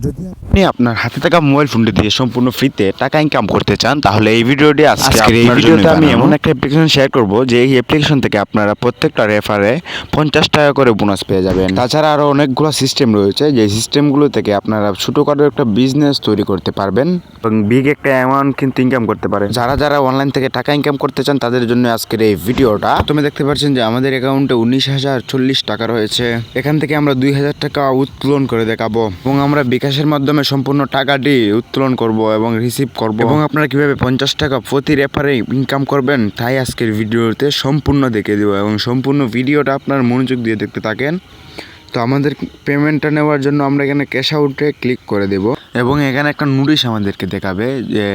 যদি আপনি আপনার হাতে থাকা মোবাইল ফোনটি দিয়ে সম্পূর্ণ ফ্রিতে টাকা ইনকাম করতে চান তাহলে এই ভিডিওটি আজকের এই ভিডিওতে আমি এমন একটা অ্যাপ্লিকেশন শেয়ার করব যে এই অ্যাপ্লিকেশন থেকে আপনারা প্রত্যেকটা রেফারে 50 টাকা করে বোনাস পেয়ে যাবেন। তাছাড়া আরও অনেকগুলো সিস্টেম রয়েছে যে সিস্টেমগুলো থেকে আপনারা ছোটোখাটো একটা বিজনেস তৈরি করতে পারবেন এবং বিগ একটা অ্যামাউন্ট কিন্তু ইনকাম করতে পারেন। যারা যারা অনলাইন থেকে টাকা ইনকাম করতে চান তাদের জন্য আজকের এই ভিডিওটা। তুমি দেখতে পাচ্ছেন যে আমাদের অ্যাকাউন্টে 19,040 টাকা রয়েছে। এখান থেকে আমরা 2,000 টাকা উত্তোলন করে দেখাবো এবং আমরা বিকাশের মাধ্যমে সম্পূর্ণ টাকাটি উত্তোলন করব এবং রিসিভ করব এবং আপনারা কিভাবে 50 টাকা প্রতি রেফারে ইনকাম করবেন তাই আজকের ভিডিওতে সম্পূর্ণ দেখে দেবো এবং সম্পূর্ণ ভিডিওটা আপনার মনোযোগ দিয়ে দেখতে থাকেন। তো আমাদের পেমেন্টটা নেওয়ার জন্য আমরা এখানে ক্যাশ আউটে ক্লিক করে দেব এবং এখানে একটা নোটিশ আমাদেরকে দেখাবে যে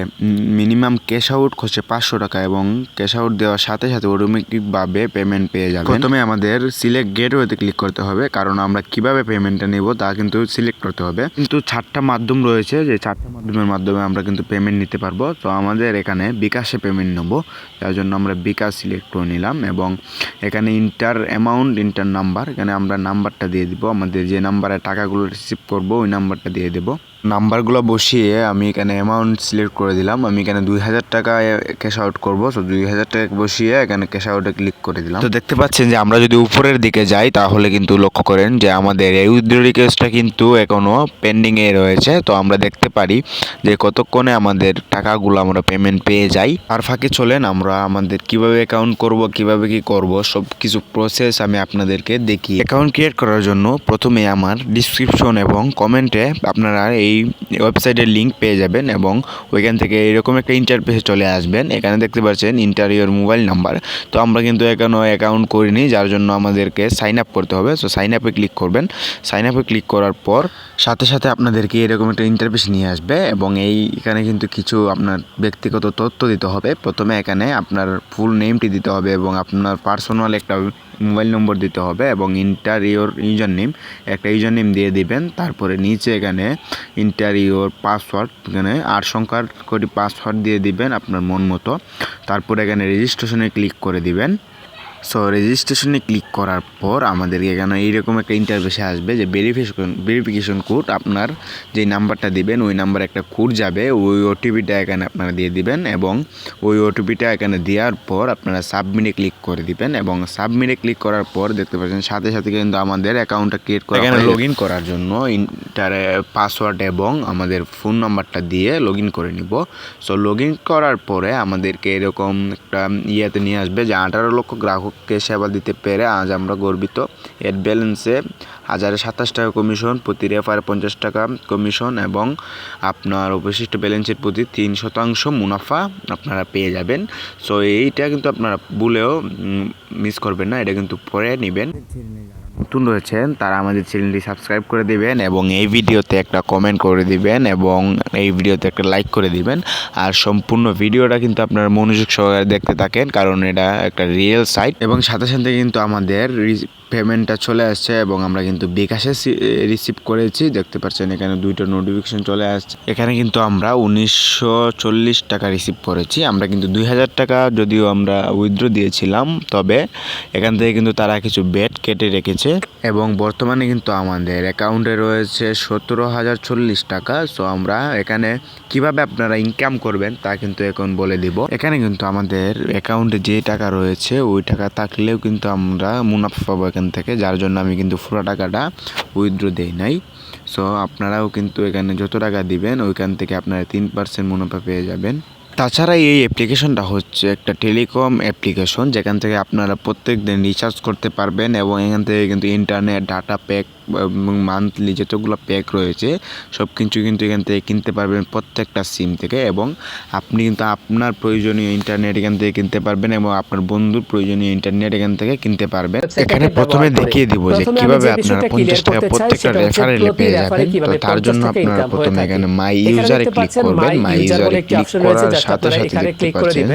মিনিমাম ক্যাশ আউট হচ্ছে 500 টাকা এবং ক্যাশ আউট দেওয়ার সাথে সাথে অটোমেটিকভাবে পেমেন্ট পেয়ে যাবে। প্রথমে আমাদের সিলেক্ট গেটওয়েতে ক্লিক করতে হবে কারণ আমরা কিভাবে পেমেন্টটা নেব তা কিন্তু সিলেক্ট করতে হবে। কিন্তু 4টা মাধ্যম রয়েছে যে 4টা মাধ্যমের মাধ্যমে আমরা কিন্তু পেমেন্ট নিতে পারবো। তো আমাদের এখানে বিকাশে পেমেন্ট নেব, তার জন্য আমরা বিকাশ সিলেক্ট করে নিলাম এবং এখানে ইন্টার অ্যামাউন্ট ইন্টার নাম্বার, এখানে আমরা নাম্বারটা দিয়ে দিব, আমাদের যে নাম্বারে টাকাগুলো রিসিভ করব ওই নাম্বারটা দিয়ে দেব। নাম্বারগুলো বসিয়ে আমি এখানে অ্যামাউন্ট সিলেক্ট করে দিলাম। আমি এখানে 2,000 টাকা ক্যাশ আউট করবো, তো 2,000 টাকা বসিয়ে এখানে ক্যাশ আউটে ক্লিক করে দিলাম। তো দেখতে পাচ্ছেন যে আমরা যদি উপরের দিকে যাই তাহলে কিন্তু লক্ষ্য করেন যে আমাদের এই উইথড্র রিকোয়েস্টটা কিন্তু এখনও পেন্ডিংয়ে রয়েছে। তো আমরা দেখতে পারি যে কতক্ষণে আমাদের টাকাগুলো আমরা পেমেন্ট পেয়ে যাই। আর ফাঁকে চলেন আমরা আমাদের কিভাবে অ্যাকাউন্ট করব, কিভাবে কি করব সব কিছু প্রসেস আমি আপনাদেরকে দেখি। অ্যাকাউন্ট ক্রিয়েট করার জন্য প্রথমে আমার ডিসক্রিপশন এবং কমেন্টে আপনারা এই ওয়েবসাইটের লিঙ্ক পেয়ে যাবেন এবং ওইখান থেকে এরকম একটা ইন্টারফেসে চলে আসবেন। এখানে দেখতে পাচ্ছেন ইন্টারিয়র মোবাইল নাম্বার। তো আমরা কিন্তু এখনও অ্যাকাউন্ট করিনি, যার জন্য আমাদেরকে সাইন আপ করতে হবে। সো সাইন আপে ক্লিক করবেন। সাইন আপে ক্লিক করার পর সাথে সাথে আপনাদেরকে এরকম একটা ইন্টারফেস নিয়ে আসবে এবং এখানে কিন্তু কিছু আপনার ব্যক্তিগত তথ্য দিতে হবে। প্রথমে এখানে আপনার ফুল নেমটি দিতে হবে এবং আপনার পার্সোনাল একটা মোবাইল নম্বর দিতে হবে এবং ইন্টারিয়র ইউজার নেম একটা ইউজার নেম দিয়ে দিবেন। তারপরে নিচে এখানে ইন্টারিয়র পাসওয়ার্ড, এখানে 8 সংখ্যার কোটি পাসওয়ার্ড দিয়ে দিবেন আপনার মন মতো। তারপরে এখানে রেজিস্ট্রেশনে ক্লিক করে দিবেন। সো রেজিস্ট্রেশনে ক্লিক করার পর আমাদেরকে এখানে এইরকম একটা ইন্টারফেসে আসবে যে ভেরিফিকেশন কোড, আপনার যেই নাম্বারটা দিবেন ওই নাম্বারে একটা কোড যাবে, ওই ওটিপিটা এখানে আপনারা দিয়ে দিবেন এবং ওই ওটিপিটা এখানে দেওয়ার পর আপনারা সাবমিটে ক্লিক করে দিবেন এবং সাবমিটে ক্লিক করার পর দেখতে পাচ্ছেন সাথে সাথে কিন্তু আমাদের অ্যাকাউন্টটা ক্রিয়েট করা, এখানে লগ ইন করার জন্য পাসওয়ার্ড এবং আমাদের ফোন নাম্বারটা দিয়ে লগ ইন করে নিব। সো লগ ইন করার পরে আমাদেরকে এরকম একটা ইয়েতে নিয়ে আসবে যে 18 লক্ষ গ্রাহককে সেবা দিতে পেরে আজ আমরা গর্বিত। এর ব্যালেন্সে 1,027 টাকা কমিশন, প্রতি রেফারে 50 টাকা কমিশন এবং আপনার অবশিষ্ট ব্যালেন্সের প্রতি 3% মুনাফা আপনারা পেয়ে যাবেন। সো এইটা কিন্তু আপনারা ভুলেও মিস করবেন না, এটা কিন্তু পরে নেবেন। নতুন রয়েছেন তারা আমাদের চ্যানেলটি সাবস্ক্রাইব করে দিবেন এবং এই ভিডিওতে একটা কমেন্ট করে দিবেন এবং এই ভিডিওতে একটা লাইক করে দিবেন। আর সম্পূর্ণ ভিডিওটা কিন্তু আপনারা মনোযোগ সহকারে দেখতে থাকেন কারণ এটা একটা রিয়েল সাইট এবং সাথে সাথে কিন্তু আমাদের পেমেন্টটা চলে আসছে এবং আমরা কিন্তু বিকাশে রিসিভ করেছি। দেখতে পাচ্ছেন এখানে 2টা নোটিফিকেশন চলে আসছে। এখানে কিন্তু আমরা 1940 টাকা রিসিভ করেছি। আমরা কিন্তু 2,000 টাকা যদিও আমরা উইথড্র দিয়েছিলাম, তবে এখান থেকে কিন্তু তারা কিছু বেট কেটে রেখেছে এবং বর্তমানে কিন্তু আমাদের অ্যাকাউন্টে রয়েছে 17,040 টাকা। সো আমরা এখানে কিভাবে আপনারা ইনকাম করবেন তা কিন্তু এখন বলে দিব। এখানে কিন্তু আমাদের অ্যাকাউন্টে যে টাকা রয়েছে ওই টাকা থাকলেও কিন্তু আমরা মুনাফা পাবো এখান থেকে, যার জন্য আমি কিন্তু পুরো টাকাটা উইথড্র দেই নাই। সো আপনারাও কিন্তু এখানে যত টাকা দিবেন ওইখান থেকে আপনারা 3% মুনাফা পেয়ে যাবেন। তাছাড়া এই অ্যাপ্লিকেশনটা হচ্ছে একটা টেলিকম অ্যাপ্লিকেশন যেখান থেকে আপনারা প্রত্যেক দিন রিচার্জ করতে পারবেন এবং এখান থেকে কিন্তু ইন্টারনেট, ডাটা প্যাক এবং মান্থলি যতগুলো প্যাক রয়েছে সব কিছু কিন্তু এখান থেকে কিনতে পারবেন প্রত্যেকটা সিম থেকে এবং আপনি কিন্তু আপনার প্রয়োজনীয় ইন্টারনেট এখান থেকে কিনতে পারবেন এবং আপনার বন্ধুর প্রয়োজনীয় ইন্টারনেট এখান থেকে কিনতে পারবেন। এখানে প্রথমে দেখিয়ে দিব যে কিভাবে আপনারা 50 টাকা প্রত্যেকটা রেফারেলে পেয়ে যাবেন। তো তার জন্য আপনারা প্রথমে এখানে মাই ইউজারে ক্লিক করবেন। মাই ইউজারে ক্লিক করার সাথে সাথে দেখতে পাচ্ছেন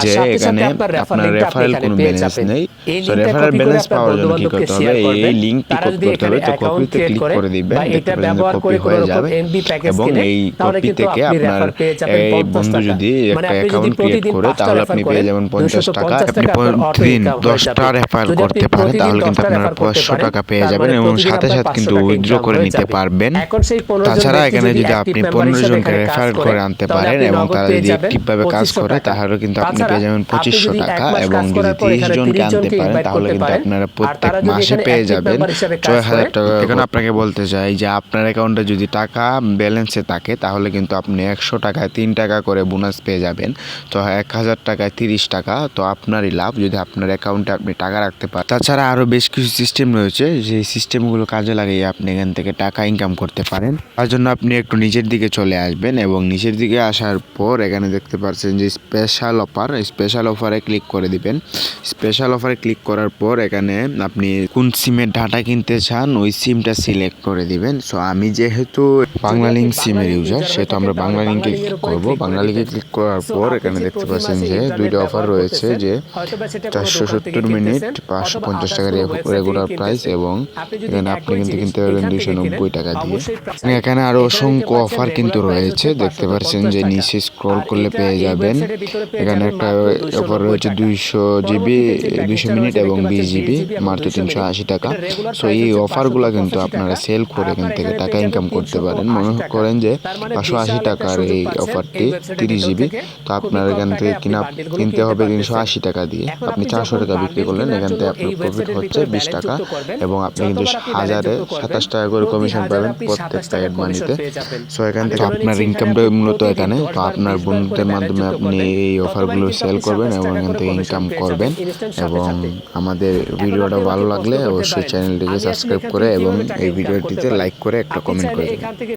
যে এখানে আপনার রেফারেল কোনো ব্যালেন্স নেই। তো রেফারেল ব্যালেন্স পাওয়ার জন্য কি করতে হবে, এই লিঙ্কটি কপি করতে হবে। অ্যাকাউন্ট ক্রিয়েট ক্লিক করে করে দিবেন, বা দেখতে এটা পাচ্ছেন ব্যবহার কপি করে কোনো হয়ে রকম যাবে এমবি প্যাকেজ এবং কিনে এই তাহলে কপি কিন্তু থেকে আপনি আপনার রেফার পেয়ে যাবেন এই 50 বন্ধু টাকা। যদি মানে একটা আপনি যদি অ্যাকাউন্ট ক্রিয়েট প্রতিদিন করে 5টা তাহলে রেফার আপনি করেন পেয়ে যাবেন 50 টাকা। 250 আপনি টাকা আপনার অটো প্রতিদিন ইনকাম হয়ে 10টা যাবে। রেফার যদি আপনি করতে পারেন প্রতিদিন তাহলে কিন্তু 10টা আপনারা রেফার করতে 500 পারেন টাকা পেয়ে তার যাবেন মানে এবং প্রতিদিন সাথে আপনার সাথে 500 কিন্তু টাকা উইথড্র ইনকাম করে হয়ে নিতে যাবে। পারবেন। এখন সেই 15 জন তাছাড়া ব্যক্তি এখানে যদি যদি অ্যাক্টিভ আপনি মেম্বার 15 হিসেবে জনকে এখানে কাজ রেফার করে করে আনতে তাহলে পারেন আপনি এবং নগদ তারা পেয়ে যদি যাবেন ঠিকভাবে কাজ 2500 করে টাকা। তাহলে কিন্তু আপনি তাছাড়া পেয়ে যাবেন আপনি 2500 যদি এক টাকা মাস এবং কাজ যদি করার পর 30 এখানে জনকে 30 আনতে জনকে পারেন ইনভাইট তাহলে করতে কিন্তু পারেন আপনারা আর প্রত্যেক তারা যদি মাসে এখানে পেয়ে অ্যাক্টিভ যাবেন মেম্বার হিসেবে কাজ করে 6000 টাকা। এখন আপনাকে বলতে চাই যে আপনার অ্যাকাউন্টে যদি টাকা ব্যালেন্সে থাকে তাহলে কিন্তু আপনি 100 টাকায় 3 টাকা করে বোনাস পেয়ে যাবেন। তো 1000 টাকায় 30 টাকা, তো আপনারই লাভ যদি আপনার অ্যাকাউন্টে আপনি টাকা রাখতে পারেন। তাছাড়া আরও বেশ কিছু সিস্টেম রয়েছে, যে সিস্টেমগুলো কাজে লাগিয়ে আপনি এখান থেকে টাকা ইনকাম করতে পারেন। তার জন্য আপনি একটু নিচের দিকে চলে আসবেন এবং নিচের দিকে আসার পর এখানে দেখতে পাচ্ছেন যে স্পেশাল অফারে ক্লিক করে দিবেন। স্পেশাল অফারে ক্লিক করার পর এখানে আপনি কোন সিমের ডাটা কিনতে চান ওই সিমটা সিলেক্ট করে দিবেন। সো আমি যেহেতু বাংলালিংক সিমের ইউজার সেহেতু আমরা বাংলালিংকে ক্লিক করব। বাংলালিংকে ক্লিক করার পর এখানে দেখতে পাচ্ছেন যে দুইটা অফার রয়েছে, যে 470 মিনিট 550 টাকা রেগুলার প্রাইস এবং এখানে আপনি কিন্তু কিনতে পারবেন 290 টাকা দিয়ে। এখানে আরো অসংখ্য অফার কিন্তু রয়েছে, দেখতে পাচ্ছেন যে নিচে স্ক্রল করলে পেয়ে যাবেন। এখানে একটা অফার রয়েছে 200 জিবি 200 মিনিট এবং 20 জিবি মাত্র 380 টাকা। সো এই অফারগুলো কিন্তু আপনারা সেল করে এখান থেকে টাকা ইনকাম করতে পারেন। মনে করেন যে 580 টাকার এই অফারটি 30 জিবি, তো আপনার এখান থেকে কিনতে হবে 380 টাকা দিয়ে। আপনি 400 টাকা বিক্রি করলেন, এখান থেকে আপনার প্রফিট হচ্ছে 20 টাকা এবং আপনি কিন্তু 27 টাকা করে কমিশন পাবেন প্রত্যেকটা অ্যাড মানিতে। সো এখান থেকে আপনার ইনকামটা মূলত এখানে, তো আপনার বন্ধুদের মাধ্যমে আপনি এই অফারগুলো সেল করবেন এবং এখান থেকে ইনকাম করবেন। এবং আমাদের ভিডিওটা ভালো লাগলে অবশ্যই চ্যানেলটিকে সাবস্ক্রাইব করে এবং এই ভিডিওটিতে লাইক করে একটা কমেন্ট করে দেবেন।